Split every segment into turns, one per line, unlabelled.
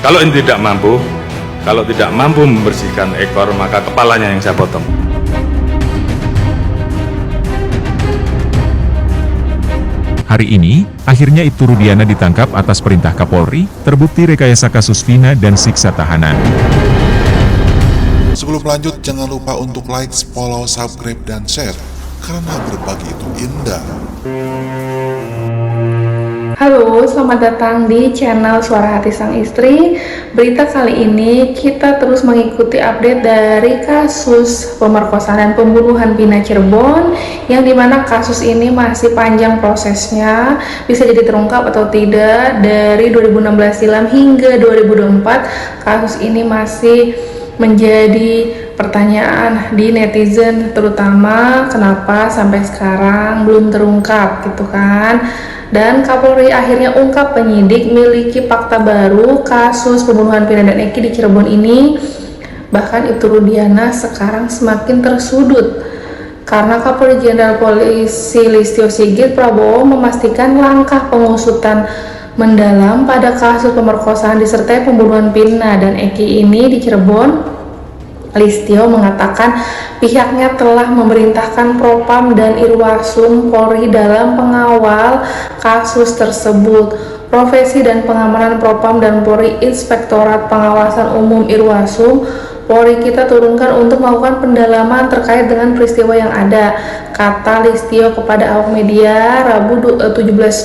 Kalau ini kalau tidak mampu membersihkan ekor, maka kepalanya yang saya potong.
Hari ini, akhirnya Ibtu Rudiana ditangkap atas perintah Kapolri, terbukti rekayasa kasus Vina dan siksa tahanan.
Sebelum lanjut, jangan lupa untuk like, follow, subscribe, dan share, karena berbagi itu indah.
Halo, selamat datang di channel Suara Hati Sang Istri. Berita kali ini kita terus mengikuti update dari kasus pemerkosaan dan pembunuhan Vina Cirebon, yang dimana kasus ini masih panjang prosesnya, bisa jadi terungkap atau tidak. Dari 2016 silam hingga 2024, kasus ini masih menjadi pertanyaan di netizen, terutama kenapa sampai sekarang belum terungkap gitu kan. Dan Kapolri akhirnya ungkap penyidik miliki fakta baru kasus pembunuhan Vina dan Eki di Cirebon ini. Bahkan Ibtu Rudiana sekarang semakin tersudut karena Kapolri Jenderal Polisi Listio Sigit Prabowo memastikan langkah pengusutan mendalam pada kasus pemerkosaan disertai pembunuhan Vina dan Eki ini di Cirebon. Listio mengatakan pihaknya telah memerintahkan Propam dan Irwasum Polri dalam pengawal kasus tersebut. Profesi dan pengamanan Propam dan Polri, Inspektorat Pengawasan Umum Irwasum Polri kita turunkan untuk melakukan pendalaman terkait dengan peristiwa yang ada, kata Listio kepada awak media Rabu 17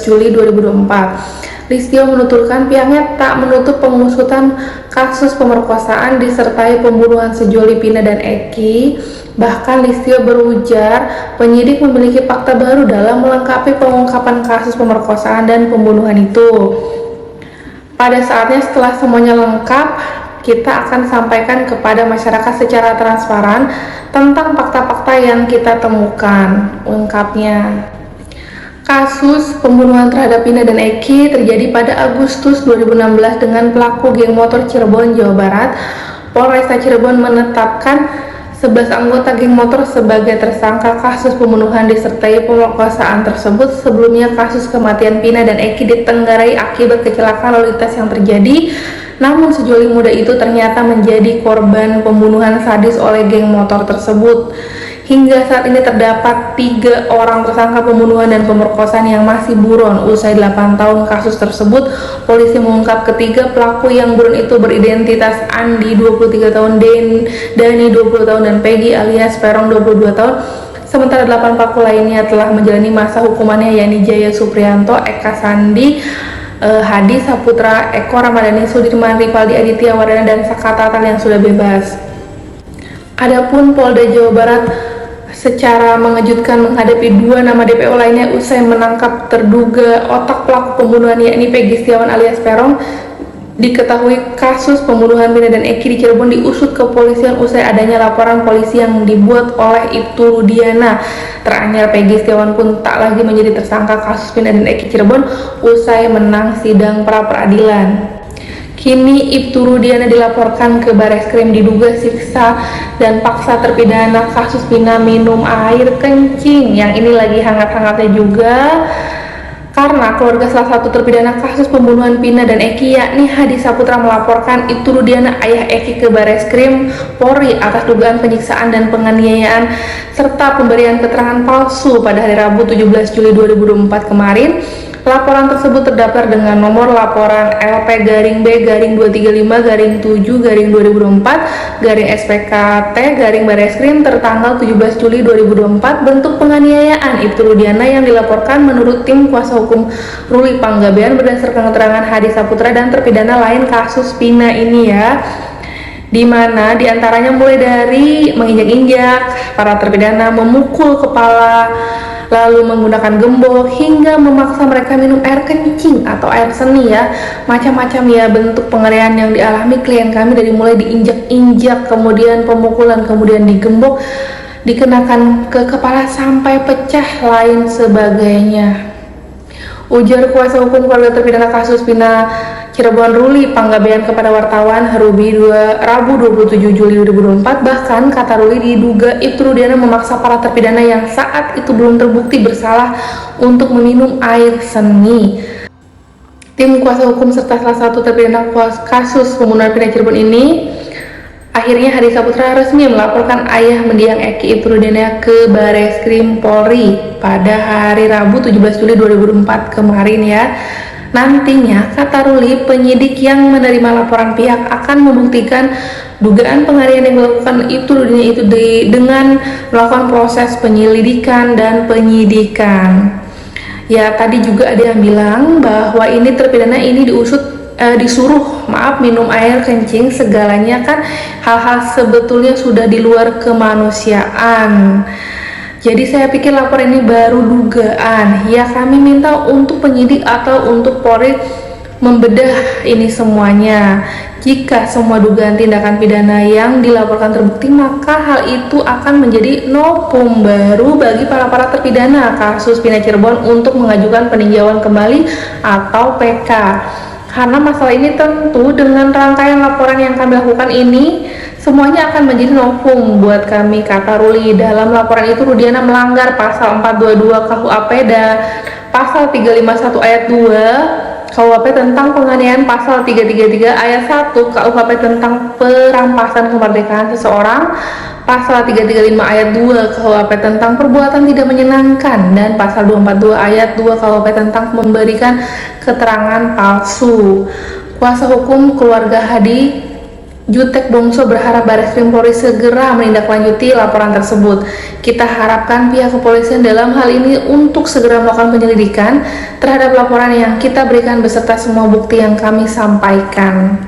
Juli 2024. Listio menuturkan pihaknya tak menutup pengusutan kasus pemerkosaan disertai pembunuhan sejoli Vina dan Eki. Bahkan Listio berujar penyidik memiliki fakta baru dalam melengkapi pengungkapan kasus pemerkosaan dan pembunuhan itu. Pada saatnya setelah semuanya lengkap, kita akan sampaikan kepada masyarakat secara transparan tentang fakta-fakta yang kita temukan, ungkapnya. Kasus pembunuhan terhadap Vina dan Eki terjadi pada Agustus 2016 dengan pelaku geng motor Cirebon, Jawa Barat. Polresta Cirebon menetapkan 11 anggota geng motor sebagai tersangka kasus pembunuhan disertai pemerkosaan tersebut. Sebelumnya kasus kematian Vina dan Eki ditenggarai akibat kecelakaan lalu lintas yang terjadi. Namun sejoli muda itu ternyata menjadi korban pembunuhan sadis oleh geng motor tersebut. Hingga saat ini terdapat 3 orang tersangka pembunuhan dan pemerkosaan yang masih buron. Usai 8 tahun kasus tersebut, polisi mengungkap ketiga pelaku yang buron itu beridentitas Andi 23 tahun, Dani 20 tahun, dan Peggy alias Perong 22 tahun. Sementara 8 pelaku lainnya telah menjalani masa hukumannya, yakni Jaya Suprianto, Eka Sandi, Hadi Saputra, Eko Ramadhani, Sudirman, Rivaldi Aditya Wardana, dan Saka Tatal yang sudah bebas. Adapun Polda Jawa Barat secara mengejutkan menghadapi 2 nama DPO lainnya usai menangkap terduga otak pelaku pembunuhan, yakni Peggy Setiawan alias Perong. Diketahui kasus pembunuhan Vina dan Eki di Cirebon diusut kepolisian usai adanya laporan polisi yang dibuat oleh Ibtu Rudiana. Teranyar Peggy Setiawan pun tak lagi menjadi tersangka kasus Vina dan Eki Cirebon usai menang sidang pra peradilan. Kini Ibtu Rudiana dilaporkan ke Bareskrim diduga siksa dan paksa terpidana kasus Vina minum air kencing, yang ini lagi hangat-hangatnya juga karena keluarga salah satu terpidana kasus pembunuhan Vina dan Eki, yakni Hadi Saputra, melaporkan Ibtu Rudiana ayah Eki ke Bareskrim Polri atas dugaan penyiksaan dan penganiayaan serta pemberian keterangan palsu pada hari Rabu 17 Juli 2024 kemarin. Laporan tersebut terdaftar dengan nomor laporan LP-B-2024-2024-SPKT-Bareskrim tertanggal 17 Juli 2024. Bentuk penganiayaan Ibtu Rudiana yang dilaporkan menurut tim kuasa hukum Ruli Panggabean berdasarkan keterangan Hadi Saputra dan terpidana lain kasus Vina ini ya, di mana diantaranya mulai dari menginjak-injak para terpidana, memukul kepala, lalu menggunakan gembok, hingga memaksa mereka minum air kencing atau air seni ya. Macam-macam ya bentuk penganiayaan yang dialami klien kami, dari mulai diinjak-injak, kemudian pemukulan, kemudian digembok, dikenakan ke kepala sampai pecah lain sebagainya. Ujar kuasa hukum keluarga terpidana kasus Vina Cirebon Ruli Panggabean kepada wartawan Rabu 27 Juli 2024. Bahkan kata Ruli, diduga Ibtu Rudiana memaksa para terpidana yang saat itu belum terbukti bersalah untuk meminum air seni. Tim kuasa hukum serta salah satu terpidana kasus pembunuhan Vina Cirebon ini akhirnya Hadi Saputra resmi melaporkan ayah mendiang Eki Rudiana ke Bareskrim Polri pada hari Rabu 17 Juli 2024 kemarin ya. Nantinya, kata Ruli, penyidik yang menerima laporan pihak akan membuktikan dugaan penganiayaan yang dilakukan Rudiana itu dengan melakukan proses penyelidikan dan penyidikan. Ya, tadi juga ada yang bilang bahwa ini terpidana ini disuruh minum air kencing, segalanya kan hal-hal sebetulnya sudah di luar kemanusiaan. Jadi saya pikir laporan ini baru dugaan. Ya, kami minta untuk penyidik atau untuk Polri membedah ini semuanya. Jika semua dugaan tindakan pidana yang dilaporkan terbukti, maka hal itu akan menjadi novum baru bagi para terpidana kasus Vina Cirebon untuk mengajukan peninjauan kembali atau PK. Karena masalah ini tentu dengan rangkaian laporan yang kami lakukan ini, semuanya akan menjadi novum buat kami, kata Ruli. Dalam laporan itu Rudiana melanggar pasal 422 KUHP dan pasal 351 ayat 2 KUHP tentang penganiayaan, pasal 333 ayat 1 KUHP tentang perampasan kemerdekaan seseorang, pasal 335 ayat 2 KUHP tentang perbuatan tidak menyenangkan, dan pasal 242 ayat 2 KUHP tentang memberikan keterangan palsu. Kuasa hukum keluarga Hadi, Jutek Bongso, berharap Bareskrim Polri segera menindaklanjuti laporan tersebut. Kita harapkan pihak kepolisian dalam hal ini untuk segera melakukan penyelidikan terhadap laporan yang kita berikan beserta semua bukti yang kami sampaikan.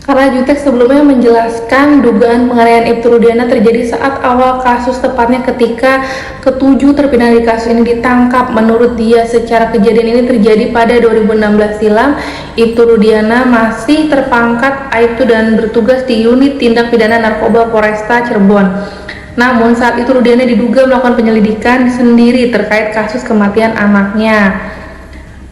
Karena Jutek sebelumnya menjelaskan dugaan penganiayaan Ibtu Rudiana terjadi saat awal kasus, tepatnya ketika ketujuh terpidana di kasus ini ditangkap. Menurut dia, secara kejadian ini terjadi pada 2016 silam. Ibtu Rudiana masih terpangkat Aibtu dan bertugas di unit tindak pidana narkoba Polresta Cirebon. Namun saat itu Rudiana diduga melakukan penyelidikan sendiri terkait kasus kematian anaknya.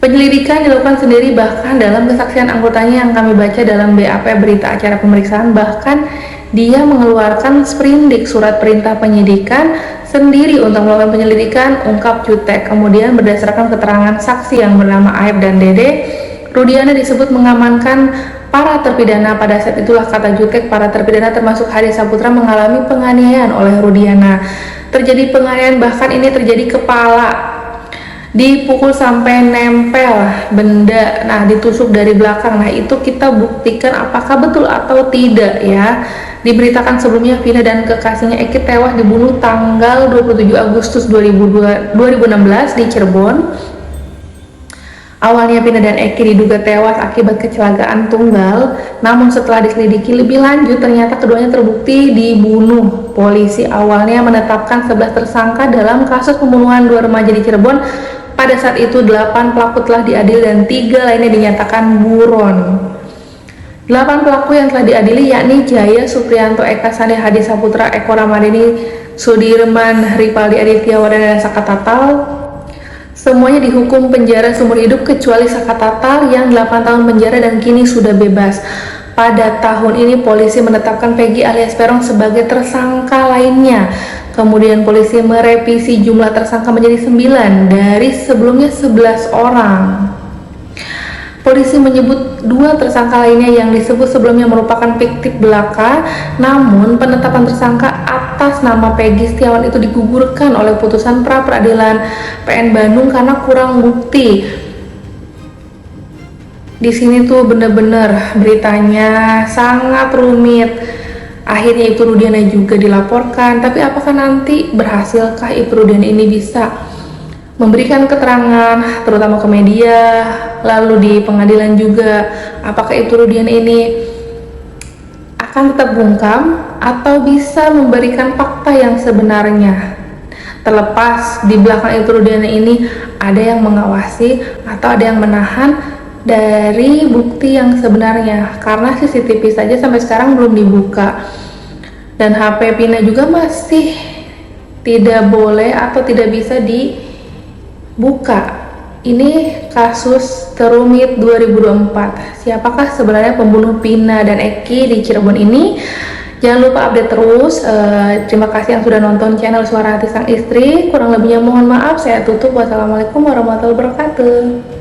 Penyelidikan dilakukan sendiri, bahkan dalam kesaksian anggotanya yang kami baca dalam BAP berita acara pemeriksaan, bahkan dia mengeluarkan sprindik surat perintah penyidikan sendiri untuk melakukan penyelidikan, ungkap Jutek. Kemudian berdasarkan keterangan saksi yang bernama Aib dan Dede, Rudiana disebut mengamankan para terpidana. Pada saat itulah, kata Jutek, para terpidana termasuk Hadi Saputra mengalami penganiayaan oleh Rudiana. Terjadi penganiayaan, bahkan ini terjadi kepala dipukul sampai nempel benda, ditusuk dari belakang. Itu kita buktikan apakah betul atau tidak ya. Diberitakan sebelumnya Vina dan kekasihnya Eki tewas dibunuh tanggal 27 Agustus 2016 di Cirebon. Awalnya Vina dan Eki diduga tewas akibat kecelakaan tunggal, namun setelah diselidiki lebih lanjut ternyata keduanya terbukti dibunuh. Polisi awalnya menetapkan 11 tersangka dalam kasus pembunuhan 2 remaja di Cirebon. Pada saat itu 8 pelaku telah diadili dan 3 lainnya dinyatakan buron. 8 pelaku yang telah diadili yakni Jaya Suprianto, Eka Sandi, Hadi Saputra, Eko Ramadhani, Sudirman, Ripaldi Aditya Wardana, dan Saka Tatal. Semuanya dihukum penjara seumur hidup kecuali Saka Tatal yang 8 tahun penjara dan kini sudah bebas. Pada tahun ini polisi menetapkan Peggy alias Peron sebagai tersangka lainnya. Kemudian polisi merevisi jumlah tersangka menjadi 9 dari sebelumnya 11 orang. Polisi menyebut 2 tersangka lainnya yang disebut sebelumnya merupakan fiktif belaka, namun penetapan tersangka atas nama Peggy Setiawan itu digugurkan oleh putusan pra peradilan PN Bandung karena kurang bukti. Di sini tuh bener-bener beritanya sangat rumit. Akhirnya Ibtu Rudiana juga dilaporkan, tapi apakah nanti berhasilkah Ibtu Rudiana ini bisa memberikan keterangan terutama ke media, lalu di pengadilan juga, apakah Ibtu Rudiana ini akan tetap bungkam atau bisa memberikan fakta yang sebenarnya. Terlepas di belakang Ibtu Rudiana ini ada yang mengawasi atau ada yang menahan dari bukti yang sebenarnya, karena CCTV saja sampai sekarang belum dibuka dan HP Vina juga masih tidak boleh atau tidak bisa dibuka. Ini kasus terumit 2024. Siapakah sebenarnya pembunuh Vina dan Eki di Cirebon ini? Jangan lupa update terus. Terima kasih yang sudah nonton channel Suara Hati Sang Istri. Kurang lebihnya mohon maaf. Saya tutup. Wassalamualaikum warahmatullahi wabarakatuh.